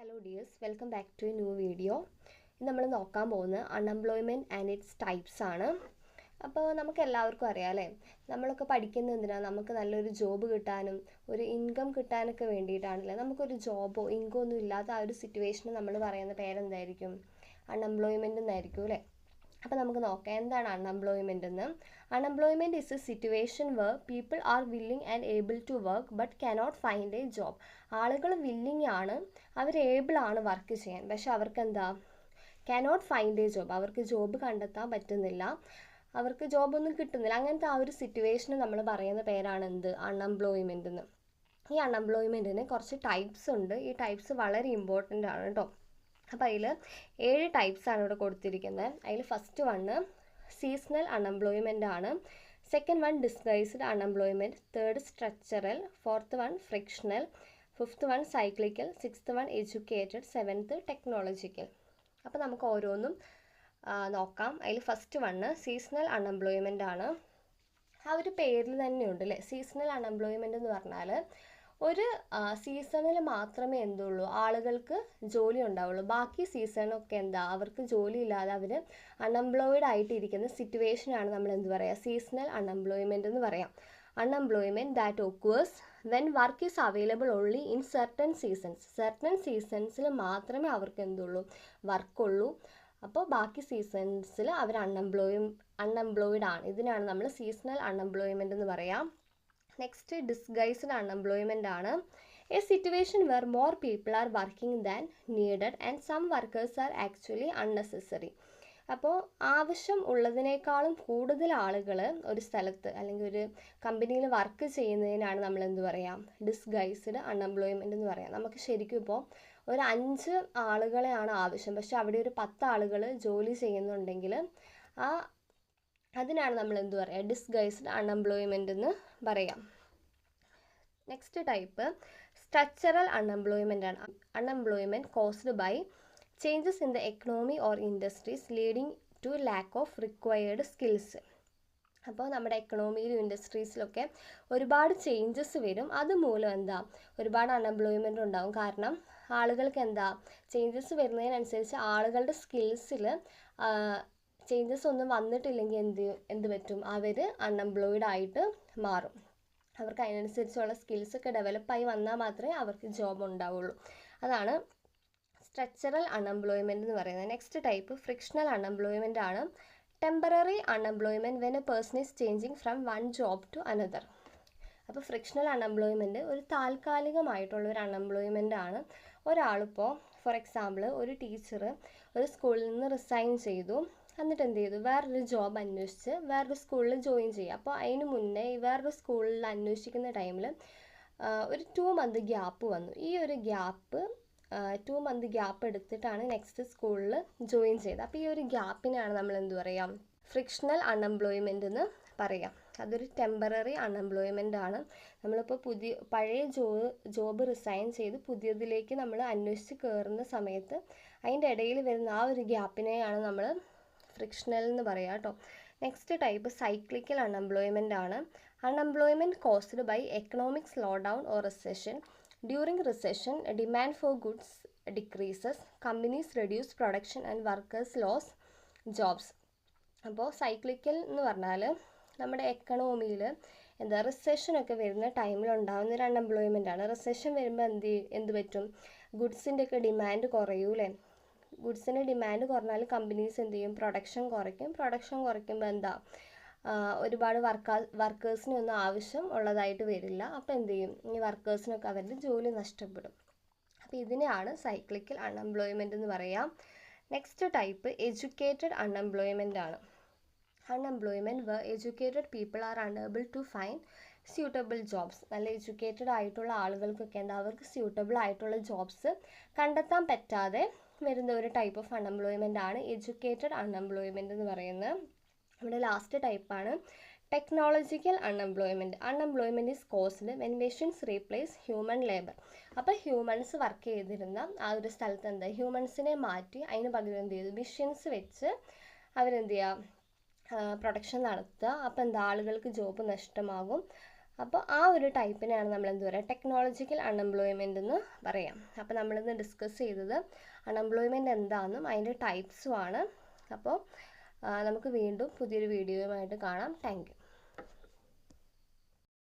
Hello dears, welcome back to a new video. നമ്മൾ നോക്കാൻ പോകുന്നത് അൺഎംപ്ലോയ്മെൻറ്റ് ആൻഡ് ഇറ്റ്സ് ടൈപ്സ് ആണ്. അപ്പോൾ നമുക്ക് എല്ലാവർക്കും അറിയാം അല്ലേ, നമ്മളൊക്കെ പഠിക്കുന്നത് എന്തിനാണ്? നമുക്ക് നല്ലൊരു ജോബ് കിട്ടാനും ഒരു ഇൻകം കിട്ടാനൊക്കെ വേണ്ടിയിട്ടാണല്ലേ. നമുക്കൊരു ജോബോ ഇൻകമോ ഒന്നും ഇല്ലാത്ത ആ ഒരു സിറ്റുവേഷന് നമ്മൾ പറയുന്ന പേരെന്തായിരിക്കും? അൺഎംപ്ലോയ്മെൻറ്റ് എന്നായിരിക്കും അല്ലേ. അപ്പോൾ നമുക്ക് നോക്കാം എന്താണ് അൺഎംപ്ലോയ്മെൻ്റ് എന്ന്. Unemployment is a situation where people are willing and able to work but cannot find a job. ആളുകൾ വില്ലിങ് ആണ്, അവർ ഏബിൾ ആണ് വർക്ക് ചെയ്യാൻ, പക്ഷെ അവർക്ക് എന്താ കനോട്ട് ഫൈൻഡ് എ ജോബ്, അവർക്ക് ജോബ് കണ്ടെത്താൻ പറ്റുന്നില്ല, അവർക്ക് ജോബൊന്നും കിട്ടുന്നില്ല. അങ്ങനത്തെ ആ ഒരു സിറ്റുവേഷന് നമ്മൾ പറയുന്ന പേരാണ് എന്ത്? അൺഎംപ്ലോയ്മെൻ്റ് എന്ന്. ഈ അൺഎംപ്ലോയ്മെൻറ്റിന് കുറച്ച് ടൈപ്സ് ഉണ്ട്. ഈ ടൈപ്സ് വളരെ ഇമ്പോർട്ടൻ്റ് ആണ് കേട്ടോ. അപ്പോൾ അതിൽ 7 ടൈപ്സാണ് ഇവിടെ കൊടുത്തിരിക്കുന്നത്. അതിൽ ഫസ്റ്റ് വണ്ണ് സീസണൽ അൺഎംപ്ലോയ്മെൻ്റ് ആണ്, second one disguised unemployment, third structural, fourth one frictional, fifth one cyclical, sixth one educated, seventh technological. അപ്പോൾ നമുക്ക് ഓരോന്നും നോക്കാം. അതിൽ ഫസ്റ്റ് വണ്ണ് സീസണൽ അൺഎംപ്ലോയ്മെൻ്റ് ആണ്. ആ ഒരു പേരിൽ തന്നെയുണ്ട് അല്ലേ, സീസണൽ അൺഎംപ്ലോയ്മെൻ്റ് എന്ന് പറഞ്ഞാൽ ഒരു സീസണിൽ മാത്രമേ എന്തുള്ളൂ ആളുകൾക്ക് ജോലി ഉണ്ടാവുള്ളൂ. ബാക്കി സീസണൊക്കെ എന്താ, അവർക്ക് ജോലി ഇല്ലാതെ അവർ അൺഎംപ്ലോയിഡ് ആയിട്ടിരിക്കുന്ന സിറ്റുവേഷനാണ് നമ്മൾ എന്ത് പറയുക? സീസണൽ അൺഎംപ്ലോയ്മെൻ്റ് എന്ന് പറയാം. Unemployment that occurs when work is available only in certain seasons. Certain സീസൺസിൽ മാത്രമേ അവർക്ക് എന്തുള്ളൂ വർക്കുള്ളൂ. അപ്പോൾ ബാക്കി സീസൺസിൽ അവർ അൺഎംപ്ലോയിഡ് ആണ്. ഇതിനാണ് നമ്മൾ സീസണൽ അൺഎംപ്ലോയ്മെൻ്റ് എന്ന് പറയാം. നെക്സ്റ്റ് ഡിസ്ഗൈസ്ഡ് അൺഎംപ്ലോയ്മെൻ്റ് ആണ്. A situation where more people are working than needed and some workers are actually unnecessary. അപ്പോൾ ആവശ്യം ഉള്ളതിനേക്കാളും കൂടുതൽ ആളുകൾ ഒരു സ്ഥലത്ത് അല്ലെങ്കിൽ ഒരു കമ്പനിയിൽ വർക്ക് ചെയ്യുന്നതിനാണ് നമ്മൾ എന്ത് പറയാം? ഡിസ്ഗൈസ്ഡ് അൺഎംപ്ലോയ്മെൻ്റ് എന്ന് പറയാം. നമുക്ക് ശരിക്കും ഇപ്പോൾ ഒരു 5 ആളുകളെയാണ് ആവശ്യം, പക്ഷെ അവിടെ ഒരു 10 ആളുകൾ ജോലി ചെയ്യുന്നുണ്ടെങ്കിൽ അതിനാണ് നമ്മൾ എന്ത് പറയുക? ഡിസ്ഗൈസ്ഡ് അൺഎംപ്ലോയ്മെൻ്റ് എന്ന് പറയാം. നെക്സ്റ്റ് ടൈപ്പ് സ്ട്രക്ചറൽ അൺഎംപ്ലോയ്മെൻ്റ് ആണ്. Unemployment caused by changes in the economy or industries leading to lack of required skills. അപ്പോൾ നമ്മുടെ എക്കണോമിയിലും ഇൻഡസ്ട്രീസിലൊക്കെ ഒരുപാട് ചേഞ്ചസ് വരും. അതുമൂലം എന്താ ഒരുപാട് അൺഎംപ്ലോയ്മെൻ്റ് ഉണ്ടാകും. കാരണം ആളുകൾക്ക് എന്താ ചേഞ്ചസ് വരുന്നതിനനുസരിച്ച് ആളുകളുടെ സ്കിൽസിൽ ചേഞ്ചസ് ഒന്നും വന്നിട്ടില്ലെങ്കിൽ എന്ത് പറ്റും? അവർ അൺഎംപ്ലോയിഡ് ആയിട്ട് മാറും. അവർക്ക് അതിനനുസരിച്ചുള്ള സ്കിൽസൊക്കെ ഡെവലപ്പായി വന്നാൽ മാത്രമേ അവർക്ക് ജോബ് ഉണ്ടാവുള്ളൂ. അതാണ് സ്ട്രക്ചറൽ അൺഎംപ്ലോയ്മെൻ്റ് എന്ന് പറയുന്നത്. നെക്സ്റ്റ് ടൈപ്പ് ഫ്രിക്ഷണൽ അൺഎംപ്ലോയ്മെൻ്റ് ആണ്. Temporary unemployment when a person is changing from one job to another. അപ്പോൾ ഫ്രിക്ഷണൽ അൺഎംപ്ലോയ്മെൻറ്റ് ഒരു താൽക്കാലികമായിട്ടുള്ള ഒരു അൺഎംപ്ലോയ്മെൻ്റ് ആണ്. ഒരാളിപ്പോൾ ഫോർ എക്സാമ്പിൾ ഒരു ടീച്ചർ ഒരു സ്കൂളിൽ നിന്ന് റിസൈൻ ചെയ്തു, എന്നിട്ട് എന്ത് ചെയ്തു? വേറൊരു ജോബ് അന്വേഷിച്ച് വേറൊരു സ്കൂളിൽ ജോയിൻ ചെയ്യുക. അപ്പോൾ അതിന് മുന്നേ വേറൊരു സ്കൂളിൽ അന്വേഷിക്കുന്ന ടൈമിൽ ഒരു 2 മന്ത് ഗ്യാപ്പ് വന്നു. ഈ ഒരു 2 മന്ത് ഗ്യാപ്പ് എടുത്തിട്ടാണ് നെക്സ്റ്റ് സ്കൂളിൽ ജോയിൻ ചെയ്തത്. അപ്പോൾ ഈ ഒരു ഗ്യാപ്പിനാണ് നമ്മൾ എന്ത് പറയാം? ഫ്രിക്ഷണൽ അൺഎംപ്ലോയ്മെൻ്റ് എന്ന് പറയാം. അതൊരു ടെമ്പററി അൺഎംപ്ലോയ്മെൻ്റ് ആണ്. നമ്മളിപ്പോൾ പഴയ ജോബ് റിസൈൻ ചെയ്ത് പുതിയതിലേക്ക് നമ്മൾ അന്വേഷിച്ച് കയറുന്ന സമയത്ത് അതിൻ്റെ ഇടയിൽ വരുന്ന ആ ഒരു ഗ്യാപ്പിനെയാണ് നമ്മൾ ഫ്രിക്ഷണൽ എന്ന് പറയാം കേട്ടോ. നെക്സ്റ്റ് ടൈപ്പ് സൈക്ലിക്കൽ അൺഎംപ്ലോയ്മെൻ്റ് ആണ്. Unemployment caused by economic slow down or recession. During recession demand for goods decreases, companies reduce production and workers lose jobs. അപ്പോൾ സൈക്ലിക്കൽ എന്ന് പറഞ്ഞാൽ നമ്മുടെ എക്കണോമിയിൽ എന്താ റിസെഷനൊക്കെ വരുന്ന ടൈമിലുണ്ടാകുന്ന ഒരു അൺഎംപ്ലോയ്മെൻ്റ് ആണ്. റിസെഷൻ വരുമ്പോൾ എന്ത് പറ്റും? ഗുഡ്സിൻ്റെ ഒക്കെ ഡിമാൻഡ് കുറയൂലേ. ഗുഡ്സിൻ്റെ ഡിമാൻഡ് കുറഞ്ഞാൽ കമ്പനീസ് എന്ത് ചെയ്യും? പ്രൊഡക്ഷൻ കുറയ്ക്കും. പ്രൊഡക്ഷൻ കുറയ്ക്കുമ്പോൾ എന്താ ഒരുപാട് വർക്കേഴ്സിനൊന്നും ആവശ്യം ഉള്ളതായിട്ട് വരില്ല. അപ്പോൾ എന്ത് ചെയ്യും? ഈ വർക്കേഴ്സിനൊക്കെ അവരുടെ ജോലി നഷ്ടപ്പെടും. അപ്പോൾ ഇതിനെയാണ് സൈക്ലിക്കൽ അൺഎംപ്ലോയ്മെൻ്റ് എന്ന് പറയാം. നെക്സ്റ്റ് ടൈപ്പ് എഡ്യൂക്കേറ്റഡ് അൺഎംപ്ലോയ്മെൻ്റ് ആണ്. Unemployment where educated people are unable to find suitable jobs. നല്ല എഡ്യൂക്കേറ്റഡ് ആയിട്ടുള്ള ആളുകൾക്കൊക്കെ എന്താ അവർക്ക് സ്യൂട്ടബിൾ ആയിട്ടുള്ള ജോബ്സ് കണ്ടെത്താൻ പറ്റാതെ വരുന്ന ഒരു ടൈപ്പ് ഓഫ് അൺഎംപ്ലോയ്മെൻ്റ് ആണ് എഡ്യൂക്കേറ്റഡ് അൺഎംപ്ലോയ്മെൻ്റ് എന്ന് പറയുന്നത്. നമ്മുടെ ലാസ്റ്റ് ടൈപ്പാണ് technological unemployment. Unemployment is caused when machines replace human labour. അപ്പോൾ ഹ്യൂമൻസ് വർക്ക് ചെയ്തിരുന്ന ആ ഒരു സ്ഥലത്ത് എന്താ ഹ്യൂമൻസിനെ മാറ്റി അതിന് പകരം എന്ത് ചെയ്തു? മെഷീൻസ് വെച്ച് അവരെന്ത് ചെയ്യുക? പ്രൊഡക്ഷൻ നടത്തുക. അപ്പോൾ എന്താ ആളുകൾക്ക് ജോബ് നഷ്ടമാകും. അപ്പോൾ ആ ഒരു ടൈപ്പിനെയാണ് നമ്മൾ എന്ത് പറയുക, ടെക്നോളജിക്കൽ അൺഎംപ്ലോയ്മെൻ്റ് എന്ന് പറയാം. അപ്പോൾ നമ്മളിന്ന് ഡിസ്കസ് ചെയ്തത് അൺഎംപ്ലോയ്മെൻറ്റ് എന്താണെന്നും അതിൻ്റെ ടൈപ്സും ആണ്. അപ്പോൾ നമുക്ക് വീണ്ടും പുതിയൊരു വീഡിയോയുമായിട്ട് കാണാം. Thank you.